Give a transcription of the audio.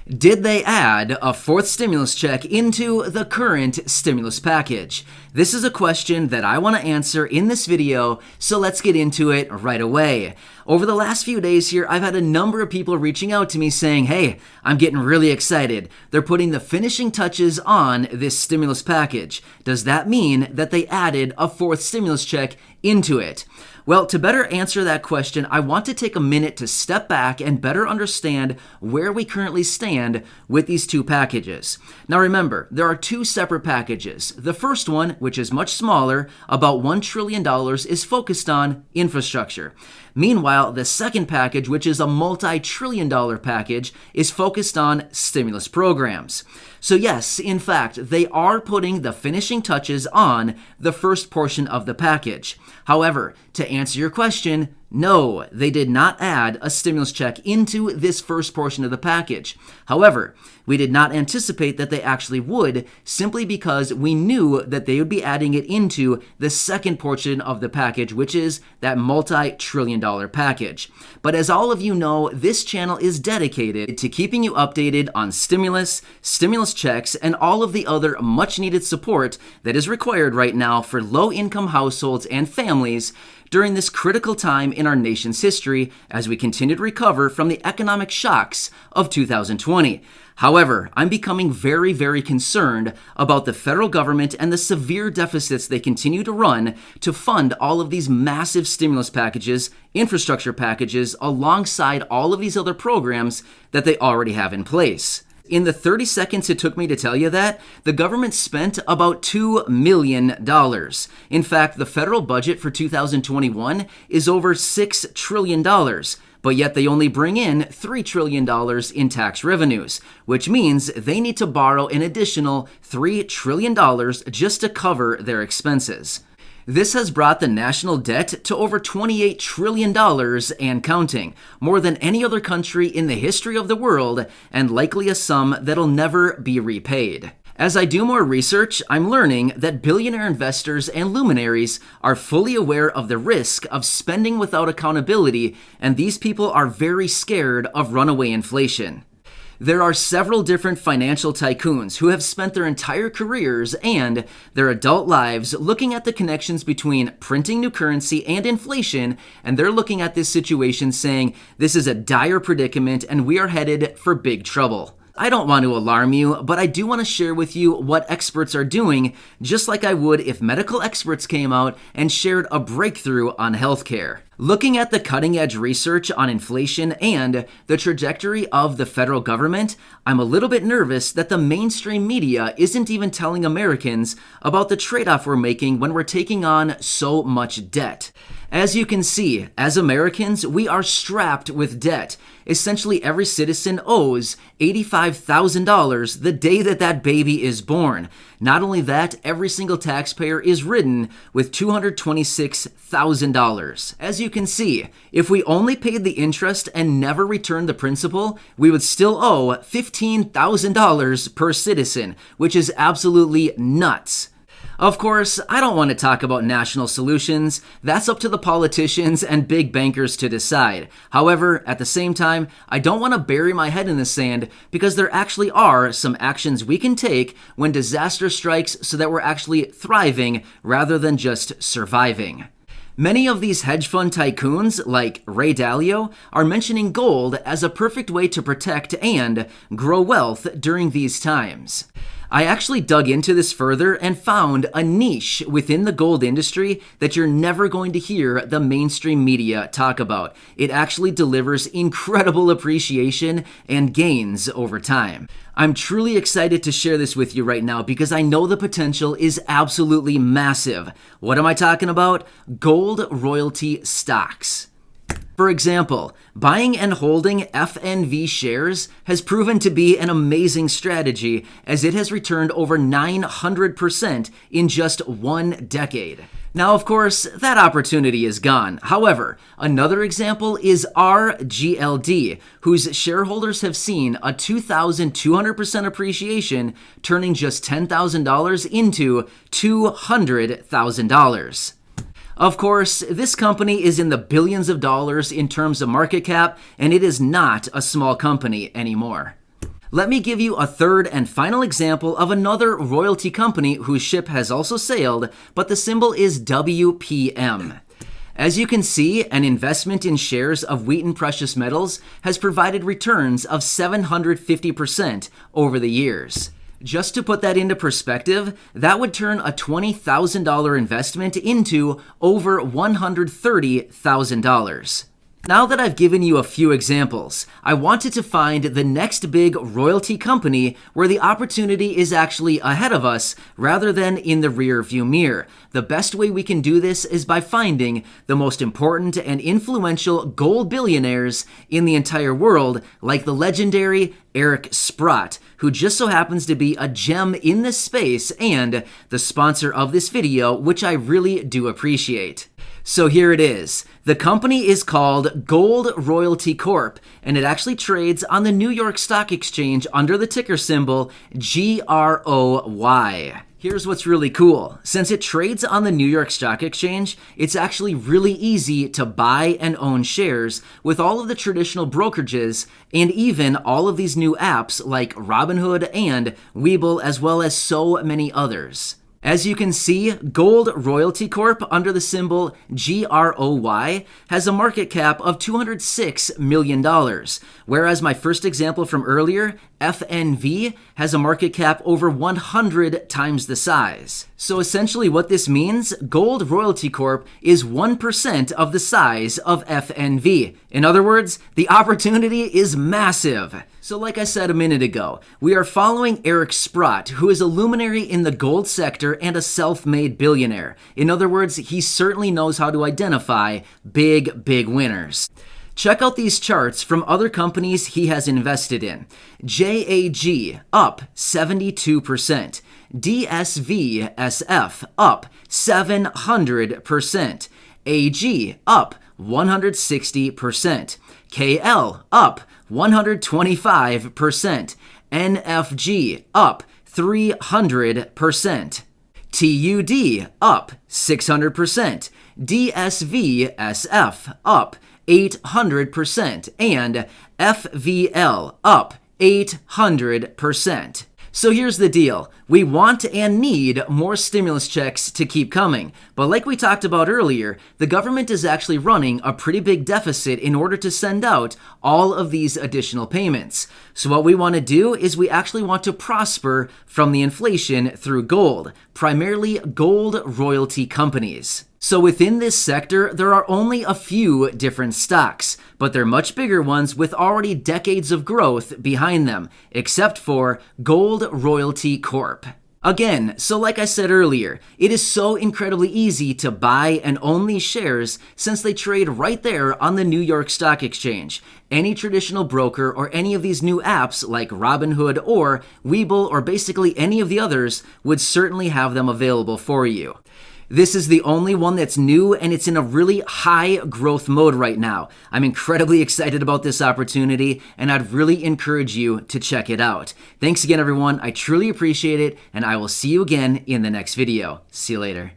Did they add a fourth stimulus check into the current stimulus package? This is a question that I want to answer in this video, so let's get into it right away. Over the last few days here, I've had a number of people reaching out to me saying, hey, I'm getting really excited. They're putting the finishing touches on this stimulus package. Does that mean that they added a fourth stimulus check into it? Well, to better answer that question, I want to take a minute to step back and better understand where we currently stand with these two packages. Now remember, there are two separate packages. The first one, which is much smaller, about $1 trillion, is focused on infrastructure. Meanwhile, the second package, which is a multi-trillion-dollar package, is focused on stimulus programs. So yes, in fact, they are putting the finishing touches on the first portion of the package. However, to answer your question, no, they did not add a stimulus check into this first portion of the package. However, we did not anticipate that they actually would, simply because we knew that they would be adding it into the second portion of the package, which is that multi-trillion-dollar package. But as all of you know, this channel is dedicated to keeping you updated on stimulus checks, and all of the other much-needed support that is required right now for low-income households and families during this critical time in our nation's history as we continue to recover from the economic shocks of 2020. However, I'm becoming very, very concerned about the federal government and the severe deficits they continue to run to fund all of these massive stimulus packages, infrastructure packages, alongside all of these other programs that they already have in place. In the 30 seconds it took me to tell you that, the government spent about $2 million. In fact, the federal budget for 2021 is over $6 trillion, but yet they only bring in $3 trillion in tax revenues, which means they need to borrow an additional $3 trillion just to cover their expenses. This has brought the national debt to over $28 trillion and counting, more than any other country in the history of the world, and likely a sum that'll never be repaid. As I do more research, I'm learning that billionaire investors and luminaries are fully aware of the risk of spending without accountability, and these people are very scared of runaway inflation. There are several different financial tycoons who have spent their entire careers and their adult lives looking at the connections between printing new currency and inflation, and they're looking at this situation saying, this is a dire predicament and we are headed for big trouble. I don't want to alarm you, but I do want to share with you what experts are doing, just like I would if medical experts came out and shared a breakthrough on healthcare. Looking at the cutting-edge research on inflation and the trajectory of the federal government, I'm a little bit nervous that the mainstream media isn't even telling Americans about the trade-off we're making when we're taking on so much debt. As you can see, as Americans, we are strapped with debt. Essentially, every citizen owes $85,000 the day that that baby is born. Not only that, every single taxpayer is ridden with $226,000. As you can see, if we only paid the interest and never returned the principal, we would still owe $15,000 per citizen, which is absolutely nuts. Of course, I don't want to talk about national solutions. That's up to the politicians and big bankers to decide. However, at the same time, I don't want to bury my head in the sand because there actually are some actions we can take when disaster strikes so that we're actually thriving rather than just surviving. Many of these hedge fund tycoons, like Ray Dalio, are mentioning gold as a perfect way to protect and grow wealth during these times. I actually dug into this further and found a niche within the gold industry that you're never going to hear the mainstream media talk about. It actually delivers incredible appreciation and gains over time. I'm truly excited to share this with you right now because I know the potential is absolutely massive. What am I talking about? Gold royalty stocks. For example, buying and holding FNV shares has proven to be an amazing strategy as it has returned over 900% in just 1 decade. Now, of course, that opportunity is gone. However, another example is RGLD, whose shareholders have seen a 2,200% appreciation, turning just $10,000 into $200,000. Of course, this company is in the billions of dollars in terms of market cap, and it is not a small company anymore. Let me give you a third and final example of another royalty company whose ship has also sailed, but the symbol is WPM. As you can see, an investment in shares of Wheaton Precious Metals has provided returns of 750% over the years. Just to put that into perspective, that would turn a $20,000 investment into over $130,000. Now that I've given you a few examples, I wanted to find the next big royalty company where the opportunity is actually ahead of us rather than in the rear view mirror. The best way we can do this is by finding the most important and influential gold billionaires in the entire world, like the legendary Eric Sprott, who just so happens to be a gem in this space and the sponsor of this video, which I really do appreciate. So here it is. The company is called Gold Royalty Corp, and it actually trades on the New York Stock Exchange under the ticker symbol GROY. Here's what's really cool. Since it trades on the New York Stock Exchange, it's actually really easy to buy and own shares with all of the traditional brokerages and even all of these new apps like Robinhood and Webull, as well as so many others. As you can see, Gold Royalty Corp under the symbol GROY has a market cap of $206 million, whereas my first example from earlier, FNV, has a market cap over 100 times the size. So essentially what this means, Gold Royalty Corp is 1% of the size of FNV. In other words, the opportunity is massive. So like I said a minute ago, we are following Eric Sprott, who is a luminary in the gold sector and a self-made billionaire. In other words, he certainly knows how to identify big winners. Check out these charts from other companies he has invested in. JAG up 72%, DSVSF up 700%, AG up 160%, KL up 125%, NFG up 300%, TUD up 600%, DSVSF up 800%, and FVL up 800%. So here's the deal. We want and need more stimulus checks to keep coming. But like we talked about earlier, the government is actually running a pretty big deficit in order to send out all of these additional payments. So what we want to do is we actually want to prosper from the inflation through gold, primarily gold royalty companies. So within this sector, there are only a few different stocks, but they're much bigger ones with already decades of growth behind them, except for Gold Royalty Corp. Again, so like I said earlier, it is so incredibly easy to buy and own these shares since they trade right there on the New York Stock Exchange. Any traditional broker or any of these new apps like Robinhood or Webull or basically any of the others would certainly have them available for you. This is the only one that's new, and it's in a really high growth mode right now. I'm incredibly excited about this opportunity, and I'd really encourage you to check it out. Thanks again, everyone. I truly appreciate it, and I will see you again in the next video. See you later.